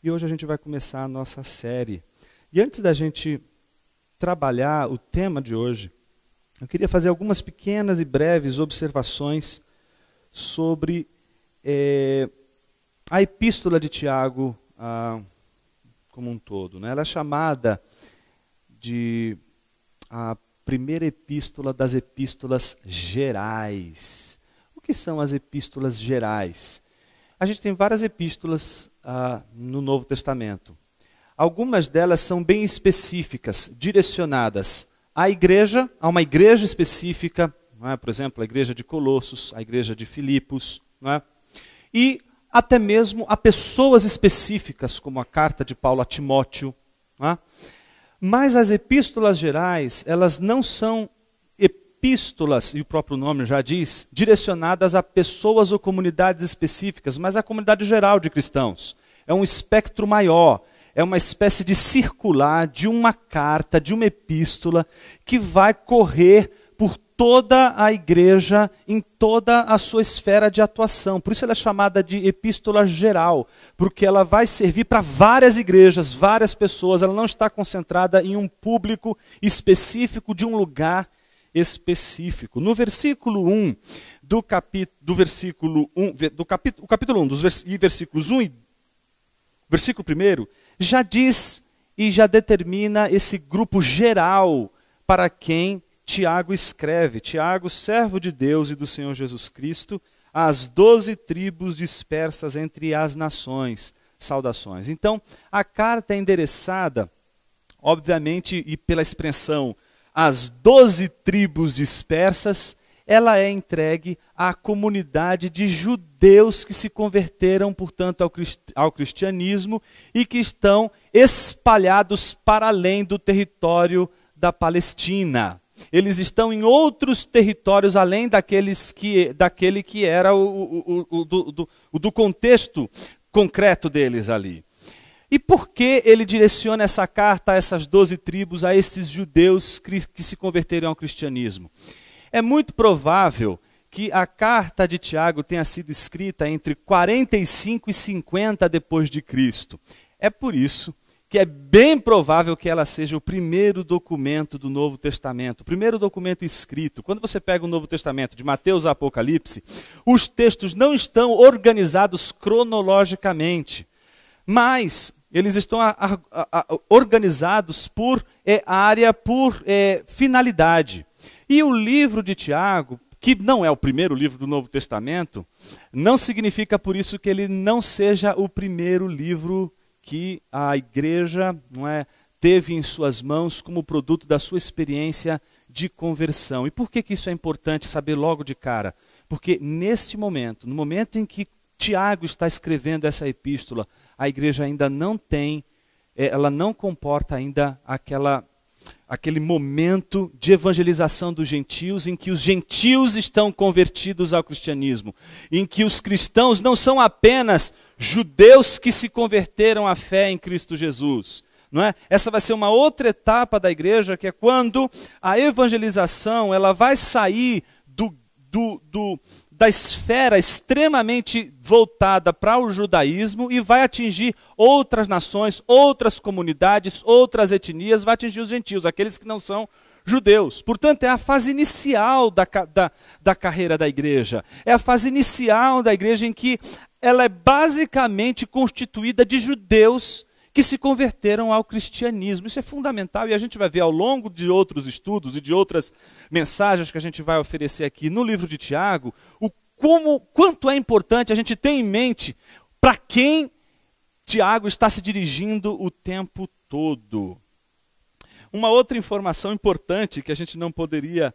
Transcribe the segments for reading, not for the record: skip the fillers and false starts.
e hoje a gente vai começar a nossa série. E antes da gente trabalhar o tema de hoje, eu queria fazer algumas pequenas e breves observações sobre a epístola de Tiago como um todo, né? Ela é chamada de a primeira epístola das epístolas gerais. O que são as epístolas gerais? A gente tem várias epístolas no Novo Testamento. Algumas delas são bem específicas, direcionadas à igreja, a uma igreja específica, não é? Por exemplo, a igreja de Colossos, a igreja de Filipos, não é? E até mesmo a pessoas específicas, como a carta de Paulo a Timóteo. Não é? Mas as epístolas gerais, elas não são epístolas, e o próprio nome já diz, direcionadas a pessoas ou comunidades específicas, mas à comunidade geral de cristãos. É um espectro maior, é uma espécie de circular de uma carta, de uma epístola, que vai correr por toda a igreja, em toda a sua esfera de atuação. Por isso ela é chamada de epístola geral, porque ela vai servir para várias igrejas, várias pessoas, ela não está concentrada em um público específico de um lugar específico. No versículo 1 do capítulo 1, versículos 1 e versículo 1, já diz e já determina esse grupo geral para quem Tiago escreve. Tiago, servo de Deus e do Senhor Jesus Cristo, às 12 tribos dispersas entre as nações. Saudações. Então, a carta é endereçada, obviamente, e pela expressão as 12 tribos dispersas, ela é entregue à comunidade de judeus que se converteram, portanto, ao cristianismo e que estão espalhados para além do território da Palestina. Eles estão em outros territórios além daquele que era do contexto concreto deles ali. E por que ele direciona essa carta a essas 12 tribos, a esses judeus que se converteram ao cristianismo? É muito provável que a carta de Tiago tenha sido escrita entre 45 e 50 depois de Cristo. É por isso que é bem provável que ela seja o primeiro documento do Novo Testamento, o primeiro documento escrito. Quando você pega o Novo Testamento, de Mateus a Apocalipse, os textos não estão organizados cronologicamente, mas eles estão organizados por área, por finalidade. E o livro de Tiago, que não é o primeiro livro do Novo Testamento, não significa por isso que ele não seja o primeiro livro que a igreja teve em suas mãos como produto da sua experiência de conversão. E por que isso é importante saber logo de cara? Porque neste momento, no momento em que Tiago está escrevendo essa epístola, a igreja ainda não tem, ela não comporta ainda aquele momento de evangelização dos gentios, em que os gentios estão convertidos ao cristianismo, em que os cristãos não são apenas judeus que se converteram à fé em Cristo Jesus. Não é? Essa vai ser uma outra etapa da igreja, que é quando a evangelização ela vai sair da esfera extremamente voltada para o judaísmo e vai atingir outras nações, outras comunidades, outras etnias, vai atingir os gentios, aqueles que não são judeus. Portanto, é a fase inicial da carreira da igreja. É a fase inicial da igreja em que ela é basicamente constituída de judeus que se converteram ao cristianismo. Isso é fundamental e a gente vai ver ao longo de outros estudos e de outras mensagens que a gente vai oferecer aqui no livro de Tiago, quanto é importante a gente ter em mente para quem Tiago está se dirigindo o tempo todo. Uma outra informação importante que a gente não poderia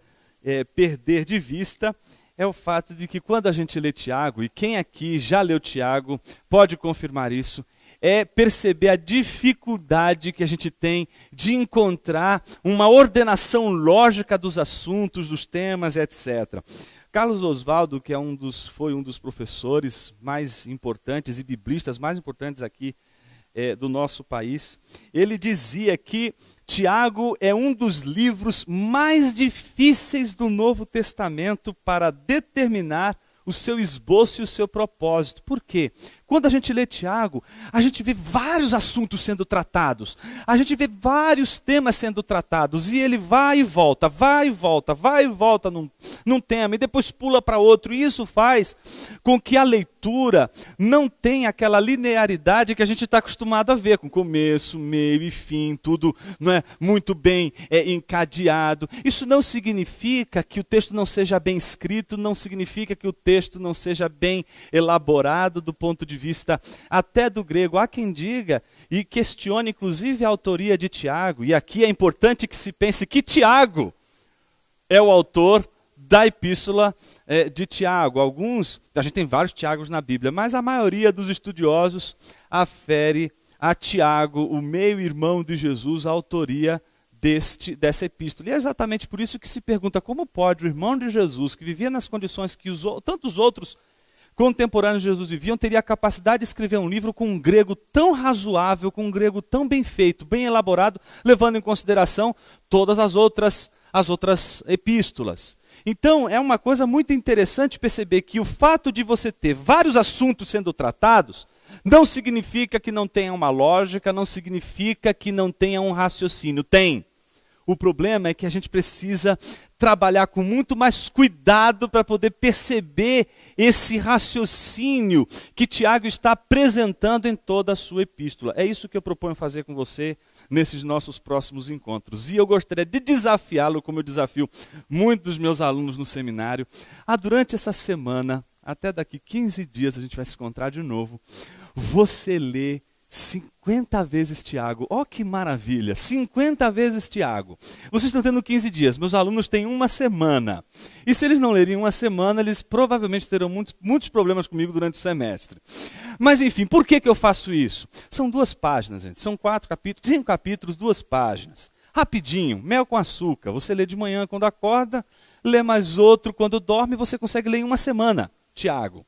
perder de vista é o fato de que quando a gente lê Tiago, e quem aqui já leu Tiago pode confirmar isso, é perceber a dificuldade que a gente tem de encontrar uma ordenação lógica dos assuntos, dos temas, etc. Carlos Oswaldo, que foi um dos professores mais importantes e biblistas mais importantes aqui do nosso país, ele dizia que Tiago é um dos livros mais difíceis do Novo Testamento para determinar o seu esboço e o seu propósito. Por quê? Quando a gente lê Tiago, a gente vê vários assuntos sendo tratados, a gente vê vários temas sendo tratados, e ele vai e volta num tema, e depois pula para outro, e isso faz com que a leitura não tenha aquela linearidade que a gente está acostumado a ver, com começo, meio e fim, tudo não é muito bem encadeado. Isso não significa que o texto não seja bem escrito, não significa que o texto não seja bem elaborado do ponto de vista até do grego. Há quem diga e questione inclusive a autoria de Tiago, e aqui é importante que se pense que Tiago é o autor da epístola de Tiago. A gente tem vários Tiagos na Bíblia, mas a maioria dos estudiosos afere a Tiago, o meio-irmão de Jesus, a autoria dessa epístola. E é exatamente por isso que se pergunta como pode o irmão de Jesus, que vivia nas condições que tantos outros contemporâneos de Jesus viviam, teria a capacidade de escrever um livro com um grego tão razoável, com um grego tão bem feito, bem elaborado, levando em consideração todas as outras epístolas. Então, é uma coisa muito interessante perceber que o fato de você ter vários assuntos sendo tratados não significa que não tenha uma lógica, não significa que não tenha um raciocínio. Tem. O problema é que a gente precisa trabalhar com muito mais cuidado para poder perceber esse raciocínio que Tiago está apresentando em toda a sua epístola. É isso que eu proponho fazer com você nesses nossos próximos encontros. E eu gostaria de desafiá-lo, como eu desafio muitos dos meus alunos no seminário, a durante essa semana, até daqui 15 dias a gente vai se encontrar de novo, você lê 50 vezes Tiago. Oh, que maravilha! 50 vezes Tiago. Vocês estão tendo 15 dias, meus alunos têm uma semana. E se eles não lerem uma semana, eles provavelmente terão muitos problemas comigo durante o semestre. Mas enfim, por que eu faço isso? São 2 páginas, gente. São 4 capítulos, 5 capítulos, 2 páginas. Rapidinho, mel com açúcar. Você lê de manhã quando acorda, lê mais outro quando dorme, você consegue ler em uma semana, Tiago.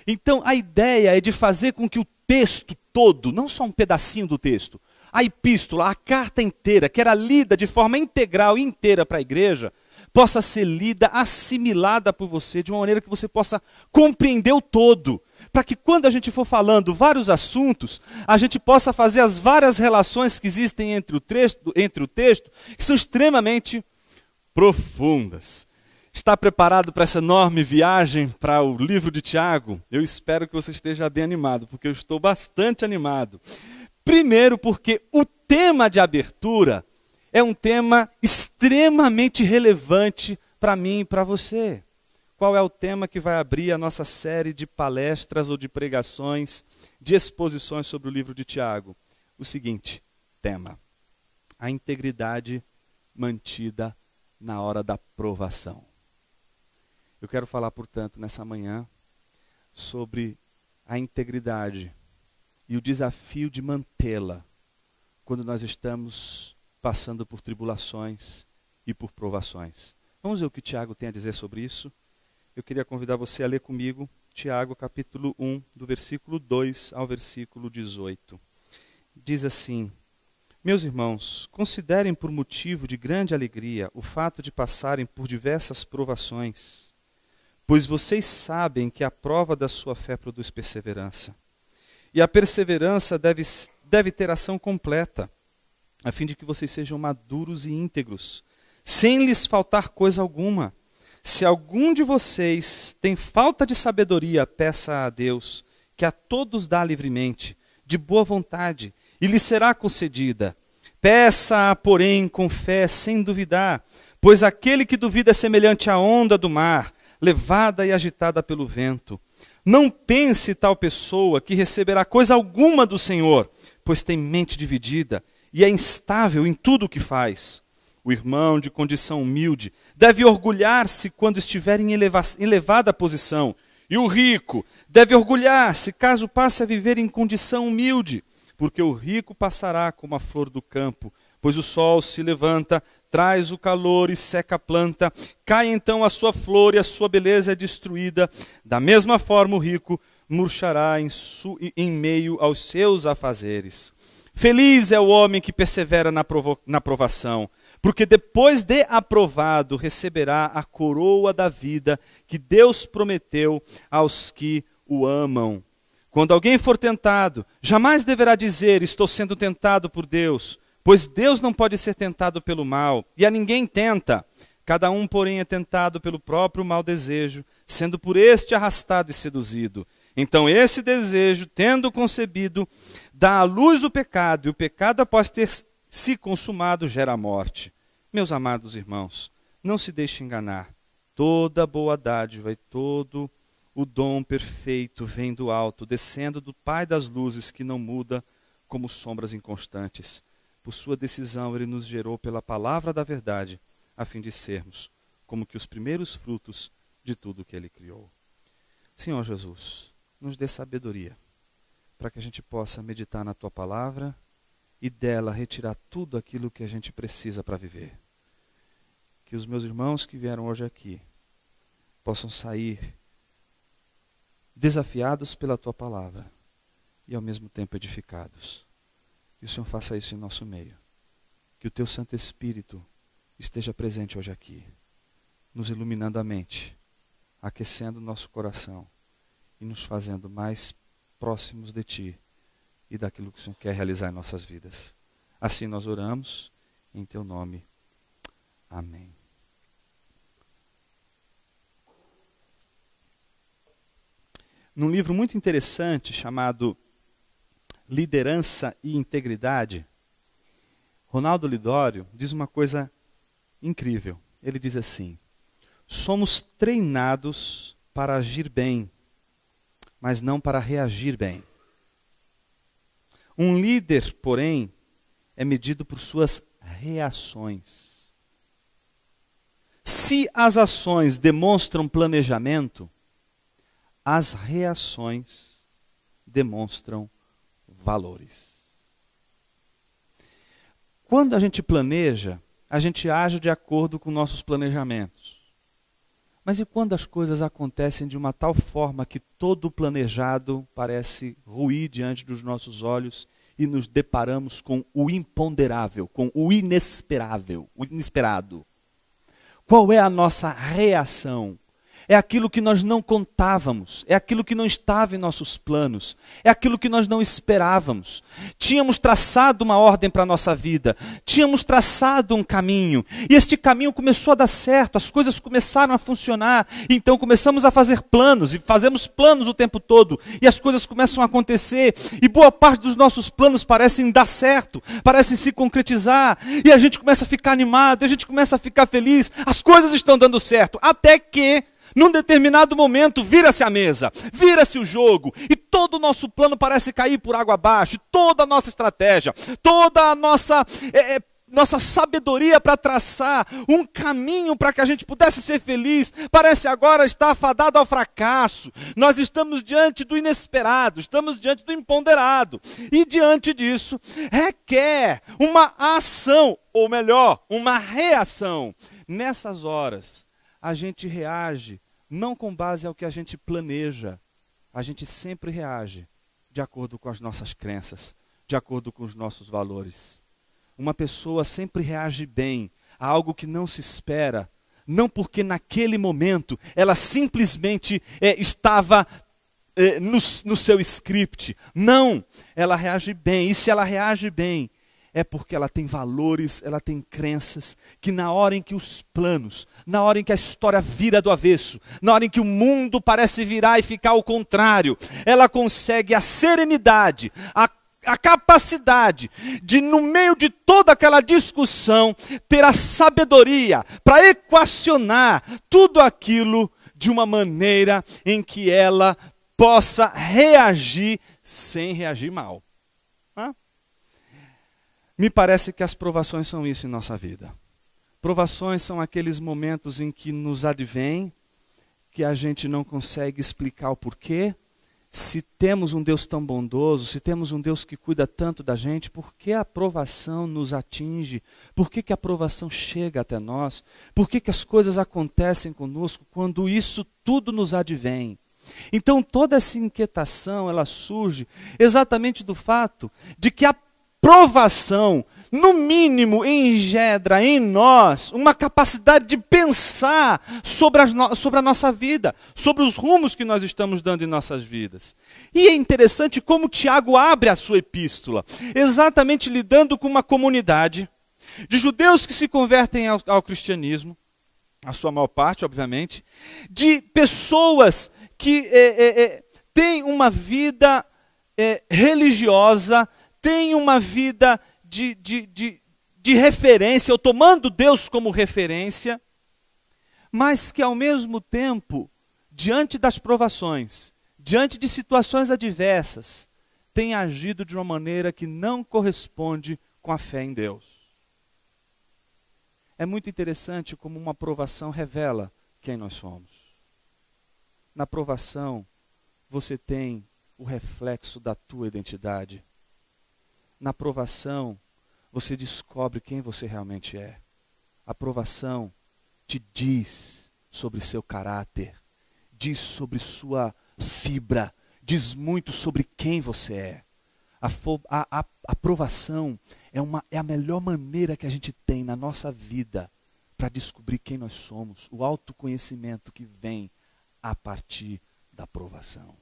Então, a ideia é de fazer com que o texto todo, não só um pedacinho do texto, a epístola, a carta inteira, que era lida de forma integral e inteira para a igreja, possa ser lida, assimilada por você, de uma maneira que você possa compreender o todo, para que quando a gente for falando vários assuntos, a gente possa fazer as várias relações que existem entre o texto, que são extremamente profundas. Está preparado para essa enorme viagem para o livro de Tiago? Eu espero que você esteja bem animado, porque eu estou bastante animado. Primeiro porque o tema de abertura é um tema extremamente relevante para mim e para você. Qual é o tema que vai abrir a nossa série de palestras ou de pregações, de exposições sobre o livro de Tiago? O seguinte tema: a integridade mantida na hora da provação. Eu quero falar, portanto, nessa manhã, sobre a integridade e o desafio de mantê-la quando nós estamos passando por tribulações e por provações. Vamos ver o que Tiago tem a dizer sobre isso? Eu queria convidar você a ler comigo Tiago, capítulo 1, do versículo 2 ao versículo 18. Diz assim: meus irmãos, considerem por motivo de grande alegria o fato de passarem por diversas provações, pois vocês sabem que a prova da sua fé produz perseverança. E a perseverança deve ter ação completa, a fim de que vocês sejam maduros e íntegros, sem lhes faltar coisa alguma. Se algum de vocês tem falta de sabedoria, peça a Deus, que a todos dá livremente, de boa vontade, e lhe será concedida. Peça-a, porém, com fé, sem duvidar, pois aquele que duvida é semelhante à onda do mar, levada e agitada pelo vento. Não pense tal pessoa que receberá coisa alguma do Senhor, pois tem mente dividida e é instável em tudo o que faz. O irmão de condição humilde deve orgulhar-se quando estiver em elevada posição, e o rico deve orgulhar-se caso passe a viver em condição humilde, porque o rico passará como a flor do campo, pois o sol se levanta, traz o calor e seca a planta, cai então a sua flor e a sua beleza é destruída. Da mesma forma o rico murchará em meio aos seus afazeres. Feliz é o homem que persevera na provação, porque depois de aprovado receberá a coroa da vida que Deus prometeu aos que o amam. Quando alguém for tentado, jamais deverá dizer, estou sendo tentado por Deus, pois Deus não pode ser tentado pelo mal, e a ninguém tenta. Cada um, porém, é tentado pelo próprio mau desejo, sendo por este arrastado e seduzido. Então esse desejo, tendo concebido, dá à luz o pecado, e o pecado, após ter se consumado, gera a morte. Meus amados irmãos, não se deixe enganar. Toda boa dádiva e todo o dom perfeito vem do alto, descendo do Pai das luzes, que não muda como sombras inconstantes. Por sua decisão, ele nos gerou pela palavra da verdade, a fim de sermos como que os primeiros frutos de tudo que ele criou. Senhor Jesus, nos dê sabedoria, para que a gente possa meditar na tua palavra e dela retirar tudo aquilo que a gente precisa para viver. Que os meus irmãos que vieram hoje aqui possam sair desafiados pela tua palavra e ao mesmo tempo edificados. Que o Senhor faça isso em nosso meio. Que o teu Santo Espírito esteja presente hoje aqui, nos iluminando a mente, aquecendo o nosso coração e nos fazendo mais próximos de ti e daquilo que o Senhor quer realizar em nossas vidas. Assim nós oramos em teu nome. Amém. Num livro muito interessante chamado Liderança e Integridade, Ronaldo Lidório diz uma coisa incrível. Ele diz assim: somos treinados para agir bem, mas não para reagir bem. Um líder, porém, é medido por suas reações. Se as ações demonstram planejamento, as reações demonstram valores. Quando a gente planeja, a gente age de acordo com nossos planejamentos. Mas e quando as coisas acontecem de uma tal forma que todo o planejado parece ruir diante dos nossos olhos e nos deparamos com o imponderável, com o inesperável, o inesperado? Qual é a nossa reação? É aquilo que nós não contávamos, é aquilo que não estava em nossos planos, é aquilo que nós não esperávamos. Tínhamos traçado uma ordem para a nossa vida, tínhamos traçado um caminho, e este caminho começou a dar certo, as coisas começaram a funcionar, então começamos a fazer planos, e fazemos planos o tempo todo, e as coisas começam a acontecer, e boa parte dos nossos planos parecem dar certo, parecem se concretizar, e a gente começa a ficar animado, a gente começa a ficar feliz, as coisas estão dando certo, até que num determinado momento, vira-se a mesa, vira-se o jogo, e todo o nosso plano parece cair por água abaixo, toda a nossa estratégia, toda a nossa sabedoria para traçar um caminho para que a gente pudesse ser feliz, parece agora estar fadado ao fracasso. Nós estamos diante do inesperado, estamos diante do imponderado, e diante disso requer uma ação, ou melhor, uma reação. Nessas horas, a gente reage não com base ao que a gente planeja, a gente sempre reage de acordo com as nossas crenças, de acordo com os nossos valores. Uma pessoa sempre reage bem a algo que não se espera, não porque naquele momento ela simplesmente estava no seu script. Não, ela reage bem, e se ela reage bem, é porque ela tem valores, ela tem crenças, que na hora em que os planos, na hora em que a história vira do avesso, na hora em que o mundo parece virar e ficar ao contrário, ela consegue a serenidade, a capacidade de, no meio de toda aquela discussão, ter a sabedoria para equacionar tudo aquilo de uma maneira em que ela possa reagir sem reagir mal. Me parece que as provações são isso em nossa vida. Provações são aqueles momentos em que nos advém, que a gente não consegue explicar o porquê. Se temos um Deus tão bondoso, se temos um Deus que cuida tanto da gente, por que a provação nos atinge? Por que a provação chega até nós? Por que as coisas acontecem conosco quando isso tudo nos advém? Então toda essa inquietação, ela surge exatamente do fato de que a provação, no mínimo, engendra em nós uma capacidade de pensar sobre a nossa vida, sobre os rumos que nós estamos dando em nossas vidas. E é interessante como Tiago abre a sua epístola, exatamente lidando com uma comunidade de judeus que se convertem ao cristianismo, a sua maior parte, obviamente, de pessoas que têm uma vida religiosa, têm uma vida de referência, ou tomando Deus como referência, mas que ao mesmo tempo, diante das provações, diante de situações adversas, têm agido de uma maneira que não corresponde com a fé em Deus. É muito interessante como uma provação revela quem nós somos. Na provação, você tem o reflexo da tua identidade. Na provação, você descobre quem você realmente é. A provação te diz sobre seu caráter, diz sobre sua fibra, diz muito sobre quem você é. A provação é a melhor maneira que a gente tem na nossa vida para descobrir quem nós somos, o autoconhecimento que vem a partir da provação.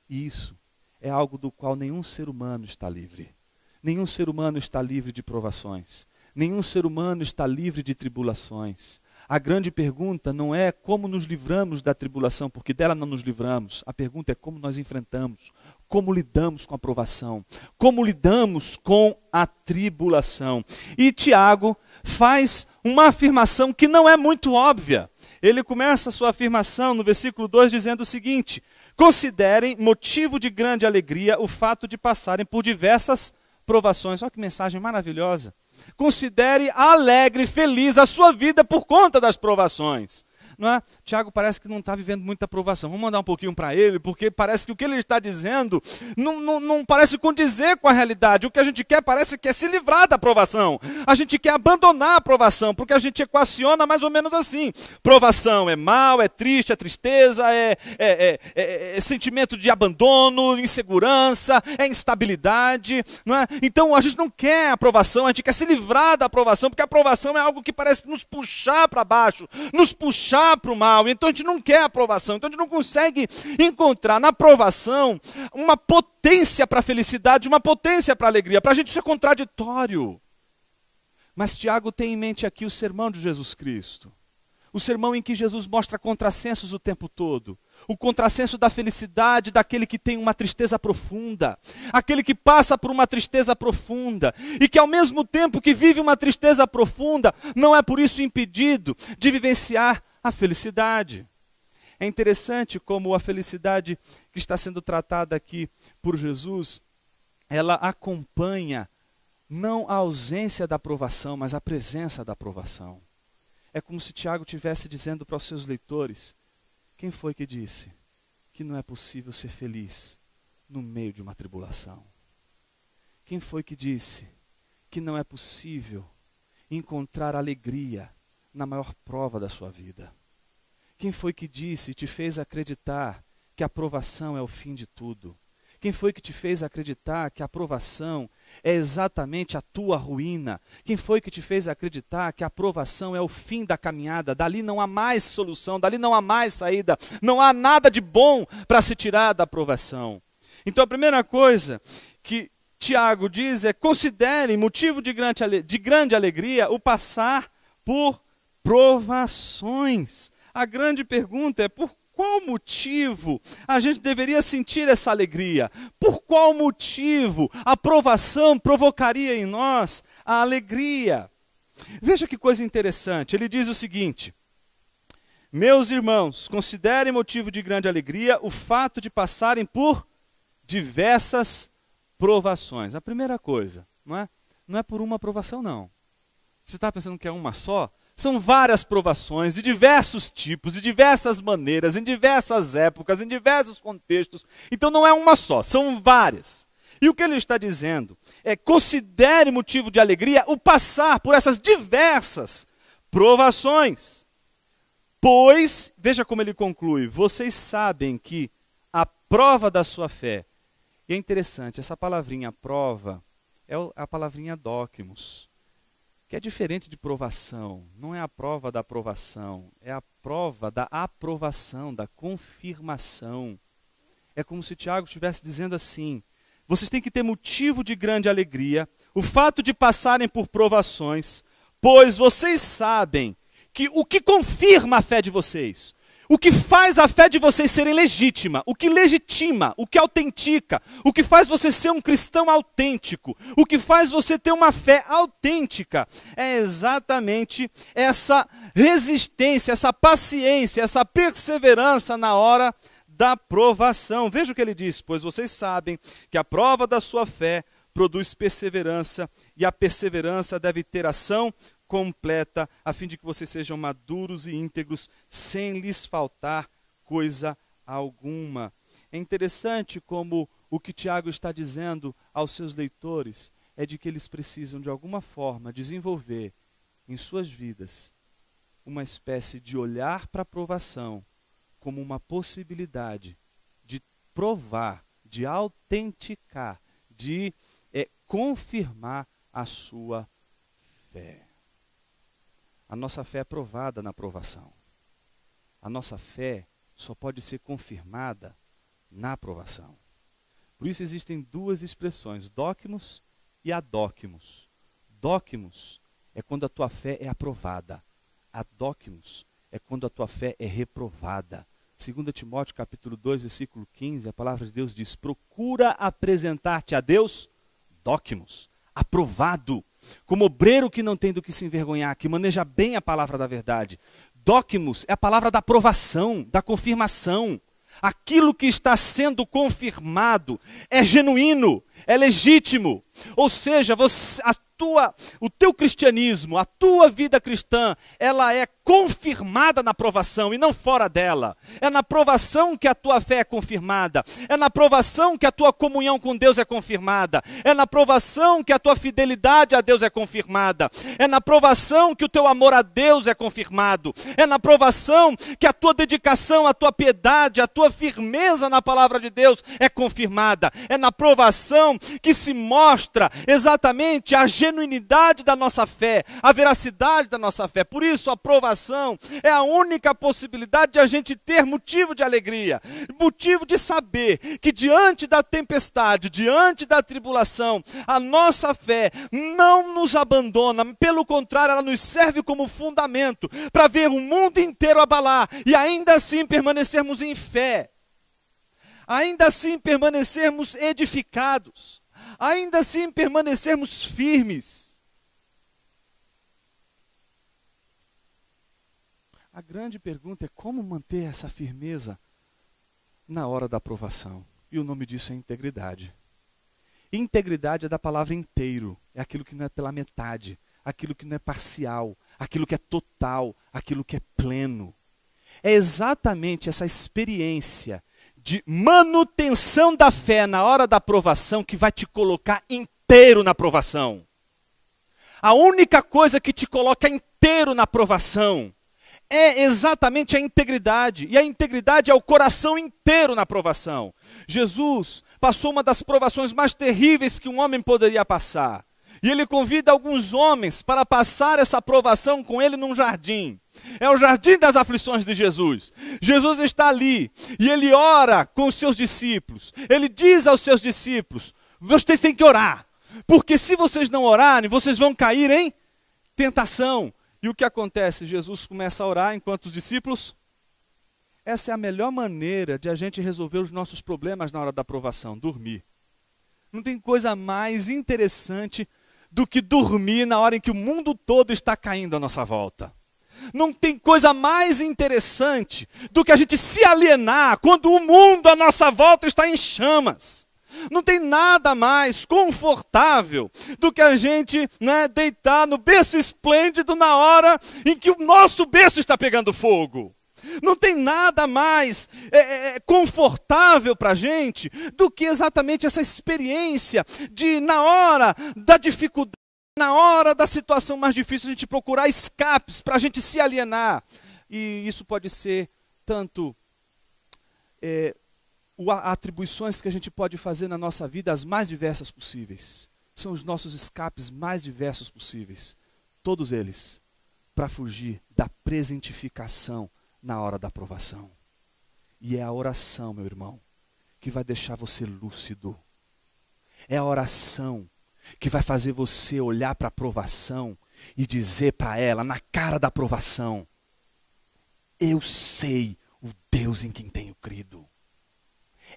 E isso é algo do qual nenhum ser humano está livre. Nenhum ser humano está livre de provações. Nenhum ser humano está livre de tribulações. A grande pergunta não é como nos livramos da tribulação, porque dela não nos livramos. A pergunta é como nós enfrentamos, como lidamos com a provação, como lidamos com a tribulação. E Tiago faz uma afirmação que não é muito óbvia. Ele começa a sua afirmação no versículo 2 dizendo o seguinte: considerem motivo de grande alegria o fato de passarem por diversas provações. Olha que mensagem maravilhosa. Considere alegre, feliz a sua vida por conta das provações. Não é? Tiago parece que não está vivendo muita provação. Vamos mandar um pouquinho para ele, porque parece que o que ele está dizendo não parece condizer com a realidade. O que a gente quer parece que é se livrar da provação. A gente quer abandonar a provação, porque a gente equaciona mais ou menos assim. Provação é mal, é triste, é tristeza, é sentimento de abandono, insegurança, é instabilidade. Não é? Então a gente não quer a provação, a gente quer se livrar da provação, porque a provação é algo que parece nos puxar para baixo, nos puxar para o mal. Então a gente não quer a aprovação, então a gente não consegue encontrar na aprovação uma potência para a felicidade, uma potência para a alegria. Para a gente isso é contraditório. Mas Tiago tem em mente aqui o sermão de Jesus Cristo. O sermão em que Jesus mostra contrassensos o tempo todo. O contrassenso da felicidade daquele que tem uma tristeza profunda. Aquele que passa por uma tristeza profunda. E que ao mesmo tempo que vive uma tristeza profunda, não é por isso impedido de vivenciar a felicidade. É interessante como a felicidade que está sendo tratada aqui por Jesus, ela acompanha não a ausência da aprovação, mas a presença da aprovação. É como se Tiago estivesse dizendo para os seus leitores: quem foi que disse que não é possível ser feliz no meio de uma tribulação? Quem foi que disse que não é possível encontrar alegria na maior prova da sua vida? Quem foi que disse e te fez acreditar que a provação é o fim de tudo? Quem foi que te fez acreditar que a provação é exatamente a tua ruína? Quem foi que te fez acreditar que a provação é o fim da caminhada? Dali não há mais solução, dali não há mais saída, não há nada de bom para se tirar da provação. Então a primeira coisa que Tiago diz é: considerem motivo de grande alegria o passar por provações. A grande pergunta é: por qual motivo a gente deveria sentir essa alegria? Por qual motivo a provação provocaria em nós a alegria? Veja que coisa interessante. Ele diz o seguinte: meus irmãos, considerem motivo de grande alegria o fato de passarem por diversas provações. A primeira coisa, não é por uma provação, não. Você está pensando que é uma só? São várias provações de diversos tipos, de diversas maneiras, em diversas épocas, em diversos contextos. Então não é uma só, são várias. E o que ele está dizendo é: considere motivo de alegria o passar por essas diversas provações. Pois, veja como ele conclui, vocês sabem que a prova da sua fé, e é interessante, essa palavrinha prova, é a palavrinha dóquimos, que é diferente de provação. Não é a prova da aprovação, é a prova da aprovação, da confirmação. É como se Tiago estivesse dizendo assim: vocês têm que ter motivo de grande alegria, o fato de passarem por provações, pois vocês sabem que o que confirma a fé de vocês, o que faz a fé de vocês serem legítima, o que legitima, o que autentica, o que faz você ser um cristão autêntico, o que faz você ter uma fé autêntica, é exatamente essa resistência, essa paciência, essa perseverança na hora da provação. Veja o que ele diz: pois vocês sabem que a prova da sua fé produz perseverança, e a perseverança deve ter ação completa, a fim de que vocês sejam maduros e íntegros, sem lhes faltar coisa alguma. É interessante como o que Tiago está dizendo aos seus leitores é de que eles precisam, de alguma forma, desenvolver em suas vidas uma espécie de olhar para a provação como uma possibilidade de provar, de autenticar, de confirmar a sua fé. A nossa fé é provada na provação. A nossa fé só pode ser confirmada na provação. Por isso existem duas expressões, dóquimos e adóquimos. Dóquimos é quando a tua fé é aprovada. Adóquimos é quando a tua fé é reprovada. 2 Timóteo capítulo 2, versículo 15, a palavra de Deus diz: procura apresentar-te a Deus dóquimos, aprovado, como obreiro que não tem do que se envergonhar, que maneja bem a palavra da verdade. Dóquimos é a palavra da aprovação, da confirmação. Aquilo que está sendo confirmado é genuíno, é legítimo. Ou seja, o teu cristianismo, a tua vida cristã, ela é confirmada na provação e não fora dela. É na provação que a tua fé é confirmada. É na provação que a tua comunhão com Deus é confirmada. É na provação que a tua fidelidade a Deus é confirmada. É na provação que o teu amor a Deus é confirmado. É na provação que a tua dedicação, a tua piedade, a tua firmeza na palavra de Deus é confirmada. É na provação que se mostra exatamente a genuinidade da nossa fé, a veracidade da nossa fé. Por isso a provação é a única possibilidade de a gente ter motivo de alegria, motivo de saber que diante da tempestade, diante da tribulação, a nossa fé não nos abandona, pelo contrário, ela nos serve como fundamento para ver o mundo inteiro abalar e ainda assim permanecermos em fé, ainda assim permanecermos edificados, ainda assim permanecermos firmes. A grande pergunta é como manter essa firmeza na hora da provação. E o nome disso é integridade. Integridade é da palavra inteiro, é aquilo que não é pela metade, aquilo que não é parcial, aquilo que é total, aquilo que é pleno. É exatamente essa experiência de manutenção da fé na hora da provação que vai te colocar inteiro na provação. A única coisa que te coloca inteiro na provação é exatamente a integridade. E a integridade é o coração inteiro na provação. Jesus passou uma das provações mais terríveis que um homem poderia passar. E ele convida alguns homens para passar essa provação com ele num jardim. É o jardim das aflições de Jesus. Jesus está ali e ele ora com os seus discípulos. Ele diz aos seus discípulos: vocês têm que orar, porque se vocês não orarem, vocês vão cair em tentação. E o que acontece? Jesus começa a orar enquanto os discípulos... Essa é a melhor maneira de a gente resolver os nossos problemas na hora da provação: dormir. Não tem coisa mais interessante do que dormir na hora em que o mundo todo está caindo à nossa volta. Não tem coisa mais interessante do que a gente se alienar quando o mundo à nossa volta está em chamas. Não tem nada mais confortável do que a gente deitar no berço esplêndido na hora em que o nosso berço está pegando fogo. Não tem nada mais confortável para a gente do que exatamente essa experiência de, na hora da dificuldade, na hora da situação mais difícil, a gente procurar escapes para a gente se alienar. E isso pode ser tanto atribuições que a gente pode fazer na nossa vida, as mais diversas possíveis. são os nossos escapes mais diversos possíveis. Todos eles para fugir da presentificação na hora da provação. E é a oração, meu irmão, que vai deixar você lúcido. É a oração que vai fazer você olhar para a provação e dizer para ela, na cara da provação: eu sei o Deus em quem tenho crido.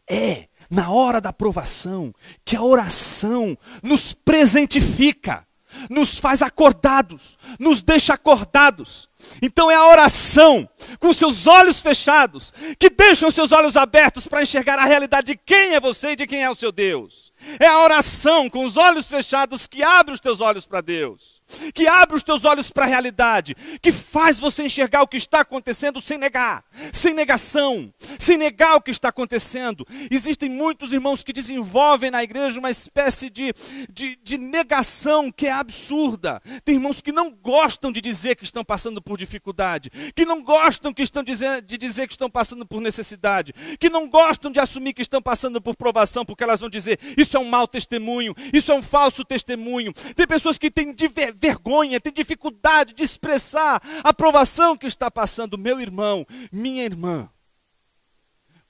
É na hora da provação que a oração nos presentifica, nos faz acordados, nos deixa acordados. Então é a oração com seus olhos fechados que deixam os seus olhos abertos para enxergar a realidade de quem é você e de quem é o seu Deus. É a oração com os olhos fechados que abre os teus olhos para Deus, que abre os teus olhos para a realidade, que faz você enxergar o que está acontecendo sem negar, sem negação, sem negar o que está acontecendo. Existem muitos irmãos que desenvolvem na igreja uma espécie de negação que é absurda. Tem irmãos que não gostam de dizer que estão passando por dificuldade, que não gostam de dizer que estão passando por necessidade, que não gostam de assumir que estão passando por provação, porque elas vão dizer: isso é um mau testemunho, isso é um falso testemunho. Tem pessoas que têm vergonha, têm dificuldade de expressar a provação que está passando. Meu irmão, minha irmã,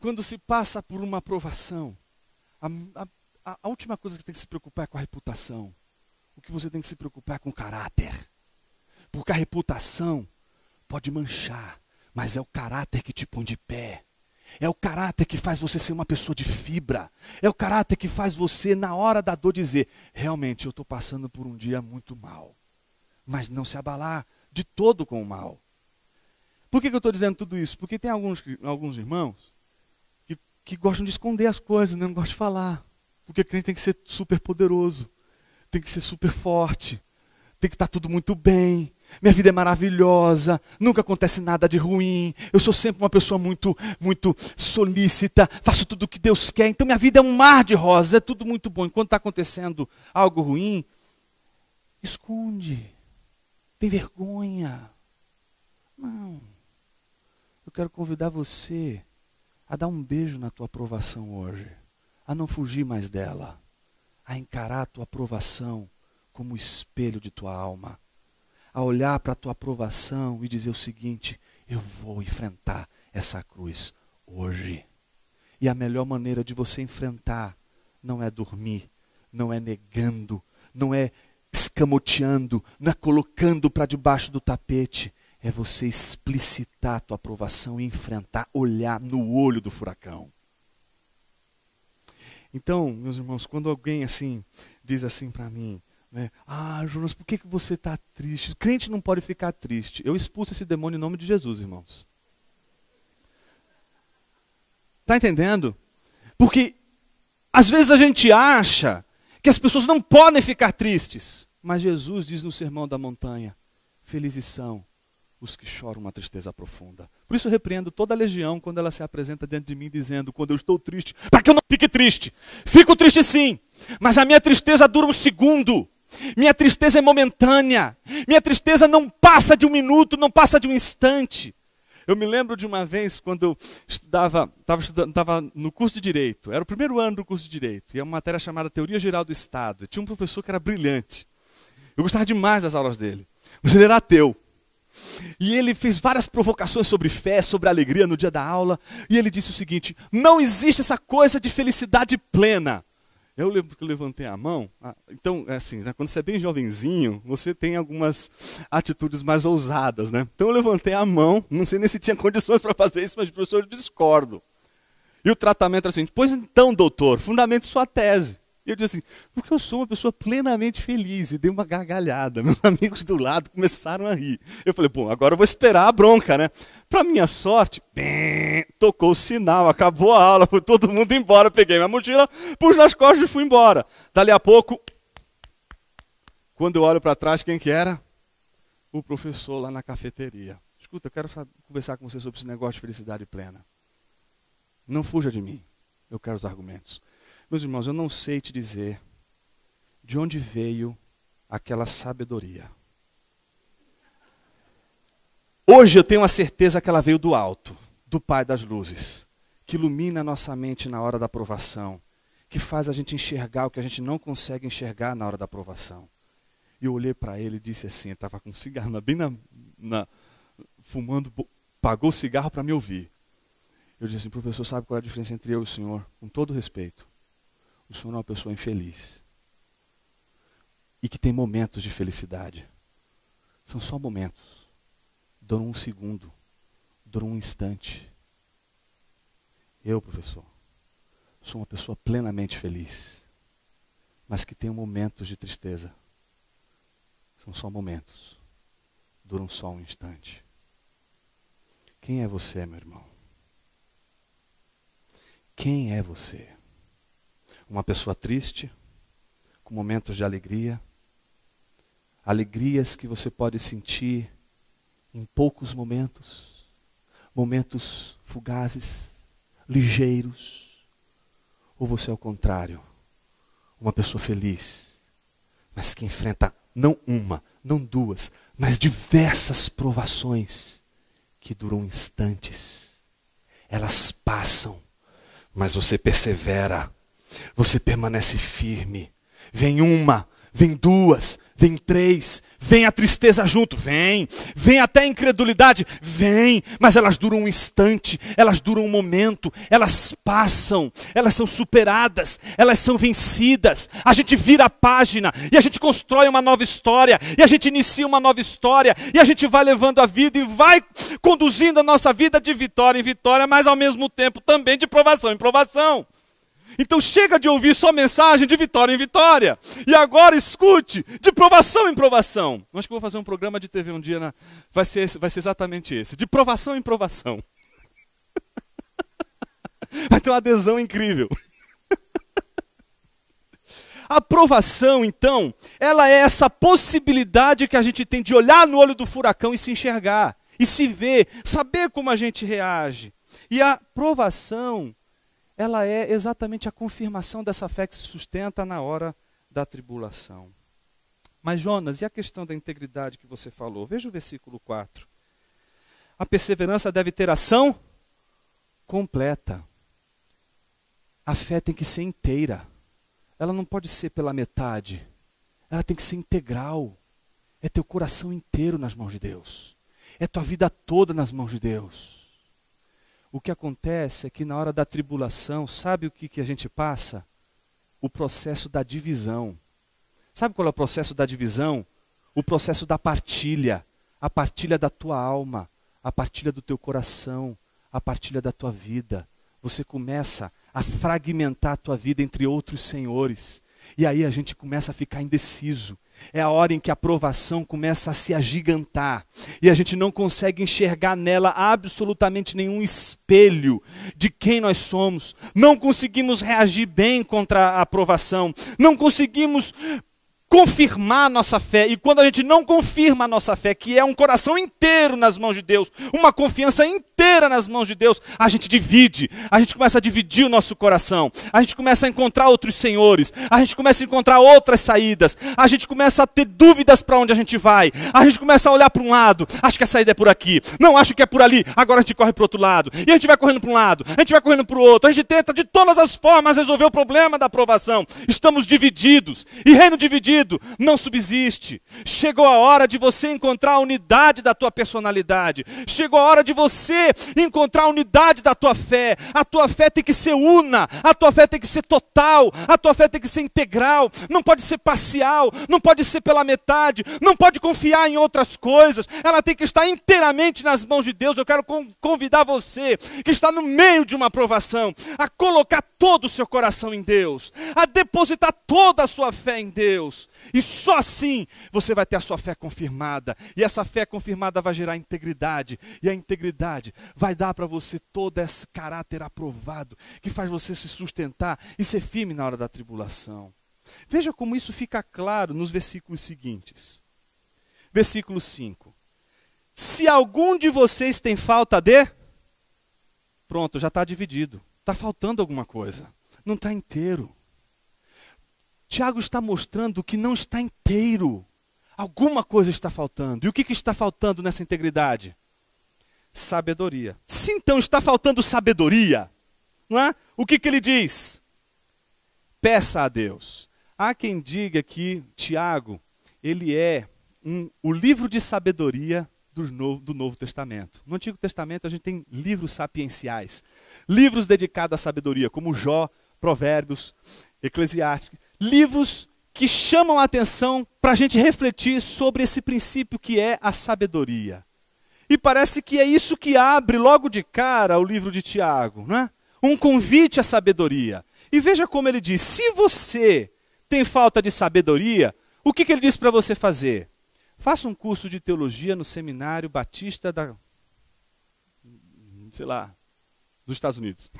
quando se passa por uma provação, a última coisa que tem que se preocupar é com a reputação. O que você tem que se preocupar é com o caráter. Porque a reputação pode manchar, mas é o caráter que te põe de pé. É o caráter que faz você ser uma pessoa de fibra. É o caráter que faz você, na hora da dor, dizer: realmente eu estou passando por um dia muito mal. Mas não se abalar de todo com o mal. Por que eu estou dizendo tudo isso? Porque tem alguns irmãos que gostam de esconder as coisas, não gostam de falar. Porque crente tem que ser super poderoso, tem que ser super forte, tem que estar tudo muito bem. Minha vida é maravilhosa, nunca acontece nada de ruim, eu sou sempre uma pessoa muito solícita, faço tudo o que Deus quer, então minha vida é um mar de rosas, é tudo muito bom. Enquanto está acontecendo algo ruim, esconde, tem vergonha. Não, eu quero convidar você a dar um beijo na tua aprovação hoje, a não fugir mais dela, a encarar a tua aprovação como o espelho de tua alma, a olhar para a tua aprovação e dizer o seguinte: eu vou enfrentar essa cruz hoje. E a melhor maneira de você enfrentar não é dormir, não é negando, não é escamoteando, não é colocando para debaixo do tapete. É você explicitar a tua aprovação e enfrentar, olhar no olho do furacão. Então, meus irmãos, quando alguém assim diz assim para mim, né: ah, Jonas, por que você está triste? Crente não pode ficar triste. Eu expulso esse demônio em nome de Jesus, irmãos. Está entendendo? Porque às vezes a gente acha que as pessoas não podem ficar tristes. Mas Jesus diz no Sermão da Montanha: felizes são os que choram uma tristeza profunda. Por isso eu repreendo toda a legião quando ela se apresenta diante de mim dizendo: quando eu estou triste, para que eu não fique triste. Fico triste sim, mas a minha tristeza dura um segundo. Minha tristeza é momentânea. Minha tristeza não passa de um minuto, não passa de um instante. Eu me lembro de uma vez quando eu estava no curso de Direito. Era o primeiro ano do curso de Direito. E é uma matéria chamada Teoria Geral do Estado. E tinha um professor que era brilhante. Eu gostava demais das aulas dele. Mas ele era ateu. E ele fez várias provocações sobre fé, sobre alegria no dia da aula. E ele disse o seguinte: não existe essa coisa de felicidade plena. Eu lembro que eu levantei a mão. Então, é assim, né, quando você é bem jovenzinho, você tem algumas atitudes mais ousadas, né? Então eu levantei a mão, não sei nem se tinha condições para fazer isso, mas professor, eu discordo. E o tratamento era assim: pois então, doutor, fundamente sua tese. E eu disse assim: porque eu sou uma pessoa plenamente feliz. E dei uma gargalhada. Meus amigos do lado começaram a rir. Eu falei: bom, agora eu vou esperar a bronca, né? Para minha sorte, tocou o sinal, acabou a aula, foi todo mundo embora. Peguei minha mochila, pus nas costas e fui embora. Dali a pouco, quando eu olho para trás, quem que era? O professor lá na cafeteria. Escuta, eu quero conversar com você sobre esse negócio de felicidade plena. Não fuja de mim. Eu quero os argumentos. Meus irmãos, eu não sei te dizer de onde veio aquela sabedoria. Hoje eu tenho a certeza que ela veio do alto, do Pai das luzes, que ilumina a nossa mente na hora da provação, que faz a gente enxergar o que a gente não consegue enxergar na hora da provação. E eu olhei para ele e disse assim, ele estava com um cigarro, bem fumando, pagou o cigarro para me ouvir. Eu disse assim, professor, sabe qual é a diferença entre eu e o senhor? Com todo respeito, o senhor é uma pessoa infeliz. E que tem momentos de felicidade. São só momentos. Duram um segundo. Duram um instante. Eu, professor, sou uma pessoa plenamente feliz. Mas que tenho momentos de tristeza. São só momentos. Duram só um instante. Quem é você, meu irmão? Quem é você? Uma pessoa triste, com momentos de alegria, alegrias que você pode sentir em poucos momentos, momentos fugazes, ligeiros, ou você é o contrário, uma pessoa feliz, mas que enfrenta não uma, não duas, mas diversas provações que duram instantes. Elas passam, mas você persevera, você permanece firme. Vem uma, vem duas, vem três, vem a tristeza junto, vem até a incredulidade, vem, mas elas duram um instante, elas duram um momento, elas passam, elas são superadas, elas são vencidas. A gente vira a página e a gente constrói uma nova história, e a gente inicia uma nova história, e a gente vai levando a vida e vai conduzindo a nossa vida de vitória em vitória, mas ao mesmo tempo também de provação em provação. Então chega de ouvir só mensagem de vitória em vitória. E agora escute, de provação em provação. Acho que eu vou fazer um programa de TV um dia, vai ser exatamente esse. De provação em provação. Vai ter uma adesão incrível. A provação, então, ela é essa possibilidade que a gente tem de olhar no olho do furacão e se enxergar. E se ver, saber como a gente reage. E a provação, ela é exatamente a confirmação dessa fé que se sustenta na hora da tribulação. Mas Jonas, e a questão da integridade que você falou? Veja o versículo 4. A perseverança deve ter ação completa. A fé tem que ser inteira. Ela não pode ser pela metade. Ela tem que ser integral. É teu coração inteiro nas mãos de Deus. É tua vida toda nas mãos de Deus. O que acontece é que na hora da tribulação, sabe o que a gente passa? O processo da divisão. Sabe qual é o processo da divisão? O processo da partilha. A partilha da tua alma, a partilha do teu coração, a partilha da tua vida. Você começa a fragmentar a tua vida entre outros senhores. E aí a gente começa a ficar indeciso. É a hora em que a provação começa a se agigantar. E a gente não consegue enxergar nela absolutamente nenhum espelho de quem nós somos. Não conseguimos reagir bem contra a provação. Não conseguimos confirmar a nossa fé. E quando a gente não confirma a nossa fé, que é um coração inteiro nas mãos de Deus, uma confiança inteira nas mãos de Deus, a gente divide. A gente começa a dividir o nosso coração. A gente começa a encontrar outros senhores. A gente começa a encontrar outras saídas. A gente começa a ter dúvidas para onde a gente vai. A gente começa a olhar para um lado. Acho que a saída é por aqui. Não, acho que é por ali. Agora a gente corre para o outro lado. E a gente vai correndo para um lado. A gente vai correndo para o outro. A gente tenta de todas as formas resolver o problema da aprovação. Estamos divididos. E reino dividido não subsiste. Chegou a hora de você encontrar a unidade da tua personalidade. Chegou a hora de você encontrar a unidade da tua fé. A tua fé tem que ser una. A tua fé tem que ser total. A tua fé tem que ser integral. Não pode ser parcial. Não pode ser pela metade. Não pode confiar em outras coisas. Ela tem que estar inteiramente nas mãos de Deus. Eu quero convidar você que está no meio de uma provação a colocar todo o seu coração em Deus. A depositar toda a sua fé em Deus. E só assim você vai ter a sua fé confirmada. E essa fé confirmada vai gerar integridade. E a integridade vai dar para você todo esse caráter aprovado, que faz você se sustentar e ser firme na hora da tribulação. Veja como isso fica claro nos versículos seguintes. Versículo 5. Se algum de vocês tem falta de... Pronto, já está dividido. Está faltando alguma coisa. Não está inteiro. Tiago está mostrando que não está inteiro. Alguma coisa está faltando. E o que está faltando nessa integridade? Sabedoria. Se então está faltando sabedoria, não é? O que ele diz? peça a Deus. Há quem diga que Tiago, ele é o livro de sabedoria do Novo Testamento. No Antigo Testamento a gente tem livros sapienciais, livros dedicados à sabedoria, como Jó, Provérbios, Eclesiastes, livros que chamam a atenção para a gente refletir sobre esse princípio que é a sabedoria. E parece que é isso que abre logo de cara o livro de Tiago, não é? Um convite à sabedoria. E veja como ele diz, se você tem falta de sabedoria, o que ele diz para você fazer? Faça um curso de teologia no Seminário Batista dos Estados Unidos.